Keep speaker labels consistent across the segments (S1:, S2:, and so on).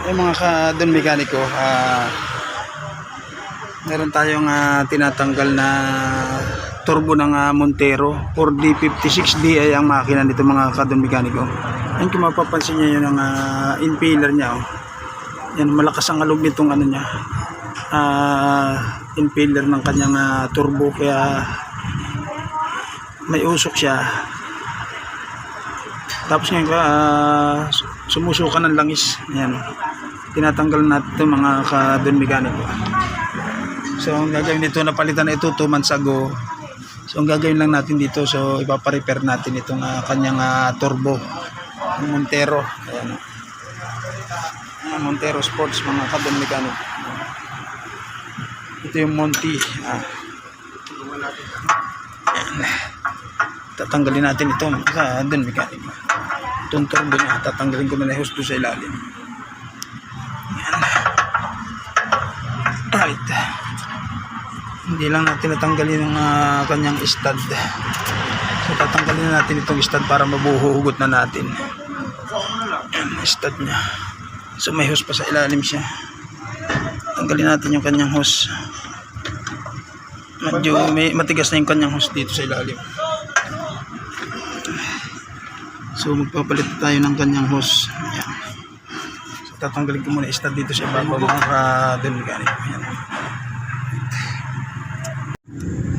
S1: Yung mga ka-don mekaniko, meron tayong tinatanggal na turbo ng Montero 4D56D ay ang makina nito mga ka-don mekaniko. Ayun, kung mapapansin nyo yun ang impeller nya, oh. Yan, malakas ang alog nitong ano nya, impeller ng kanyang turbo, kaya may usok siya. Tapos ngayon sumusuka ng langis. Yan, tinatanggal natin ito mga ka-don mekaniko. So ang gagawin dito, napalitan na ito 2 months ago. So ang gagawin lang natin dito, so ipaparepair natin itong kanyang turbo ng Montero. Ayan, Montero Sports mga ka-don mekaniko. Ito yung Monty. Tatanggalin natin ito mga ka-don mekaniko. Itong turbo niya, tatanggalin ko na yung hose sa ilalim. Ayan. Right. Hindi lang natin natanggalin yung kanyang stud. So tatanggalin na natin itong stud para mabuhugot na natin. Ayan, stud niya. So may hose pa sa ilalim siya. Tanggalin natin yung kanyang hose. Medyo matigas na yung kanyang hose dito sa ilalim. So magpapalit tayo ng kanyang hose. Ayan. So tatanggalin ko muna stud dito sa ibabaw mga ka-don mekaniko. Ayan.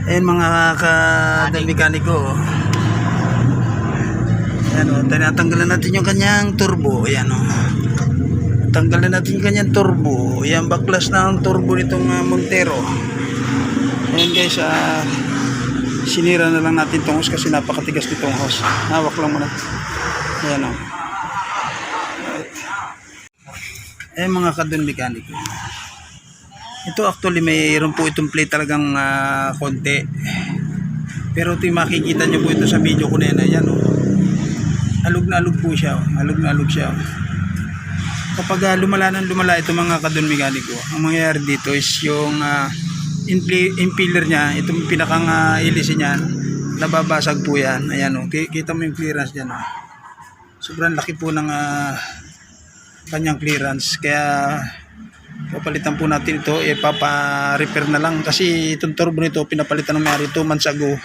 S1: Ayan mga ka-don mekaniko. Ayan, o, tinatanggalan natin yung kanyang turbo. Ayan, o. Tanggalan natin yung kanyang turbo. Ayan, baklas na ang turbo nitong Montero. Ayan guys, sinira na lang natin itong hose kasi napakatigas nitong hose. Hawak lang muna. Ayan, o. Ayan mga ka-don mekaniko. Ito actually mayroon po itong plate talagang konti. Pero ito yung makikita nyo po ito sa video ko na yan. Ayan, oh. Alog na alog po siya. Oh. Alog na alog siya. Oh. Kapag lumala ng lumala ito mga ka-don mekaniko, ang mangyayari dito is yung impeller nya, itong pinakang ilisin niyan, nababasag po yan. Ayan, oh. Kita mo yung clearance dyan. Oh. Sobrang laki po ng kanyang clearance. Kaya papalitan po natin ito, ipapa-repair na lang kasi itong turbo nito pinapalitan ng mayari 2 months ago.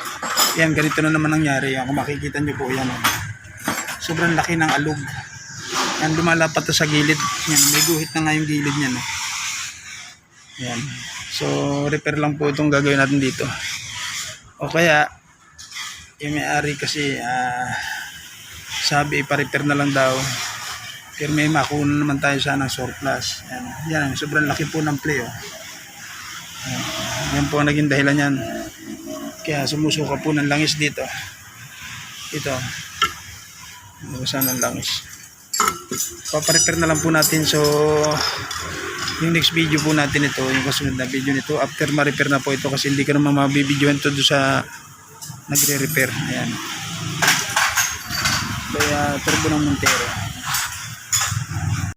S1: Yan, ganito na naman nangyari. Yan, kung makikita nyo po yan, sobrang laki ng alog. Yan, lumalapat sa gilid. Yan, may guhit na nga yung gilid niya, no? Yan, so repair lang po itong gagawin natin dito. O kaya yung may-ari kasi sabi ipa-repair na lang daw. Pero may makuha naman tayo sana ng surplus. Yan, sobrang laki po ng play. Oh. Yan po ang naging dahilan yan. Kaya sumusuka po ng langis dito. Ito. Saan ng langis. Paparepair na lang po natin. So, yung next video po natin ito, yung kasunod na video nito, after ma-repair na po ito kasi hindi ka naman mabibidyohan ito doon sa nagre-repair. Ayan. Kaya turbo ng Montero.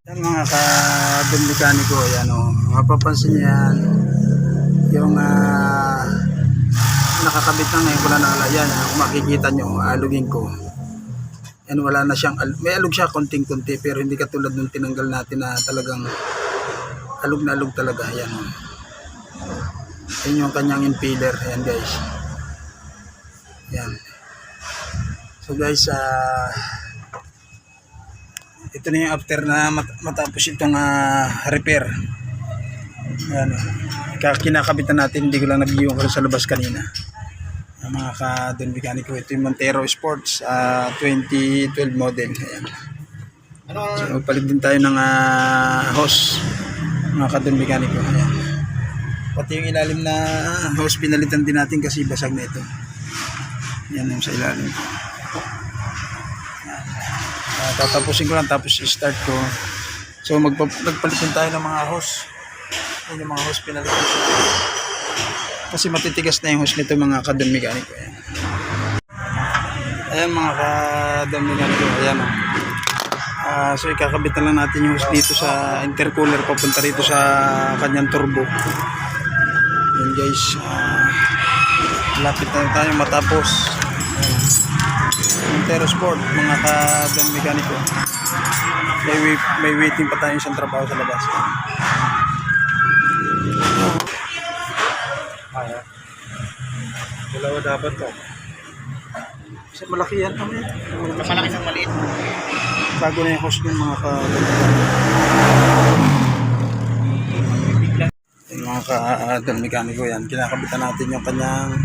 S1: Yan mga ka-don mekaniko, yan o, mapapansin yan yung nakakabit na ngayon, wala na yan, kung makikita nyo, alugin ko yan, wala na siyang, may alug siya konting-kunti pero hindi katulad nung tinanggal natin na talagang alug na alug talaga. Yan o, yan yung kanyang impeller. Yan guys, yan. So guys, ito na yung after na matapos itong repair. Ayan, kinakabitan natin, hindi ko lang nabiyong ko sa labas kanina. Mga ka-don mekaniko, ito yung Montero Sports 2012 model. Ayan. So palit din tayo ng hose mga ka-don mekaniko. Ayan. Pati yung ilalim na hose pinalitan din natin kasi basag na ito. Yan yung sa ilalim. Tatapusin ko lang tapos i-start ko. So nagpalitan tayo ng mga hose. Yan yung mga hose pinalitan ko. Kasi matitigas na yung hose nito mga ka-don mekaniko. Ayan mga ka-don mekaniko. Ayan o. So ikakabit na lang natin yung hose dito sa intercooler papunta rito sa kanyang turbo. Yan guys. Lapit na tayo matapos. Montero Sport mga ka-don mekaniko. may waiting pa tayong isang trabaho sa labas. Kaya. Dalawa dapat to. Kasi malaki yan kami.
S2: Malaki sa maliit.
S1: Bago na yung host ng mga yung mga ka-adult mekaniko yan. Kinakabitan natin yung kanyang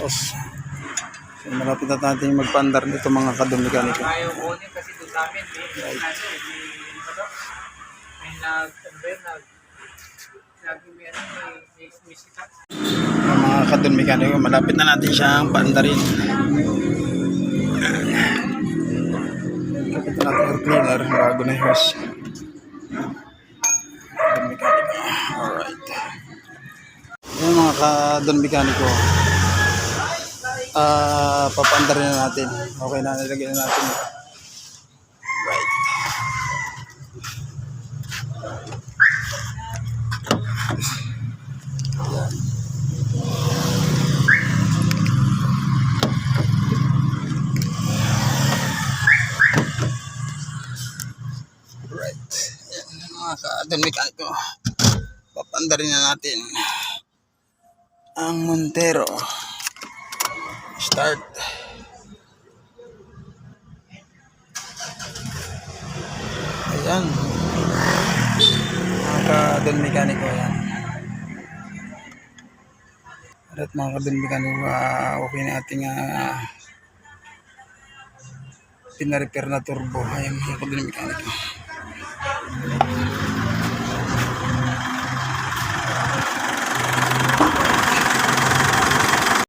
S1: host. So, malapit na natin magpandar nito mga ka-adult mekaniko.
S2: Ayaw ko din kasi doon sa amin. May sikat.
S1: Yung mga ka-adult mekaniko, malapit na natin siyang paandarin. Kapit na natin air cleaner bago na yung host. Ka-adult mekaniko. Alright. Yung mga ka-adult mekaniko, papandarin na natin. Okay na, nilagyan na natin. Right. Yan. Right. Yan, mga ka-adult mekaniko. Papandarin na natin ang Montero. Start. Ayan. Mga ka-adult mekaniko yan. At mga ka-adult mekaniko, okay na ating pinarepair na turbo. Ayan mga ka-adult mekaniko.